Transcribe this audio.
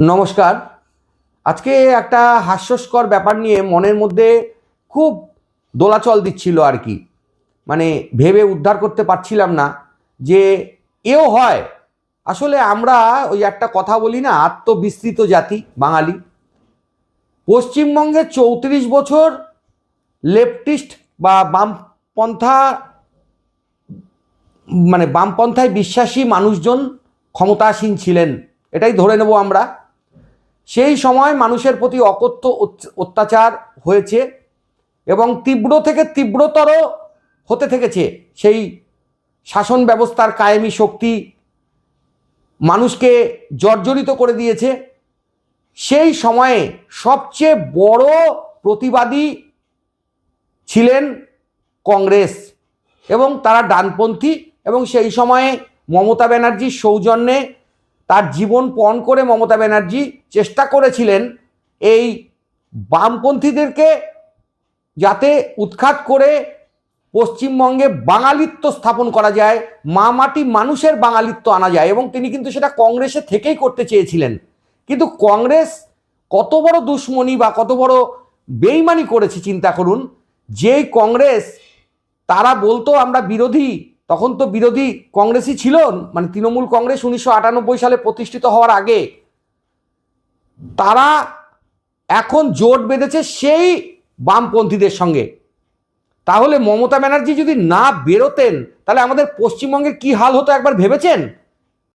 নমস্কার। আজকে একটা হাস্যস্কর ব্যাপার নিয়ে মনের মধ্যে খুব দোলাচল দিচ্ছিল আর কি। মানে ভেবে উদ্ধার করতে পারছিলাম না যে এও হয়। আসলে আমরা ওই একটা কথা বলি না, আত্মবিস্তৃত জাতি বাঙালি। পশ্চিমবঙ্গে 34 বছর লেফটিস্ট বা বামপন্থা, মানে বামপন্থায় বিশ্বাসী মানুষজন ক্ষমতাসীন ছিলেন, এটাই ধরে নেব আমরা। সেই সময় মানুষের প্রতি অকথ্য অত্যাচার হয়েছে এবং তীব্র থেকে তীব্রতর হতে থেকেছে। সেই শাসন ব্যবস্থার কায়েমি শক্তি মানুষকে জর্জরিত করে দিয়েছে। সেই সময়ে সবচেয়ে বড় প্রতিবাদী ছিলেন কংগ্রেস এবং তারা ডানপন্থী, এবং সেই সময়ে মমতা ব্যানার্জির সৌজন্যে তার জীবন পণ করে মমতা ব্যানার্জি চেষ্টা করেছিলেন এই বামপন্থীদেরকে যাতে উৎখাত করে পশ্চিমবঙ্গে বাঙালিত্ব স্থাপন করা যায়, মা মাটি মানুষের বাঙালিত্ব আনা যায়। এবং তিনি কিন্তু সেটা কংগ্রেসে থেকেই করতে চেয়েছিলেন। কিন্তু কংগ্রেস কত বড় দুশ্মনী বা কত বড় বেইমানি করেছে চিন্তা করুন। যেই কংগ্রেস তারা বলতো আমরা বিরোধী, তখন তো বিরোধী কংগ্রেসই ছিল, মানে তৃণমূল কংগ্রেস 1998 সালে প্রতিষ্ঠিত হওয়ার আগে। তারা এখন জোট বেঁধেছে সেই বামপন্থীদের সঙ্গে। তাহলে মমতা ব্যানার্জি যদি না বেরোতেন তাহলে আমাদের পশ্চিমবঙ্গের কি হাল হতো একবার ভেবেছেন?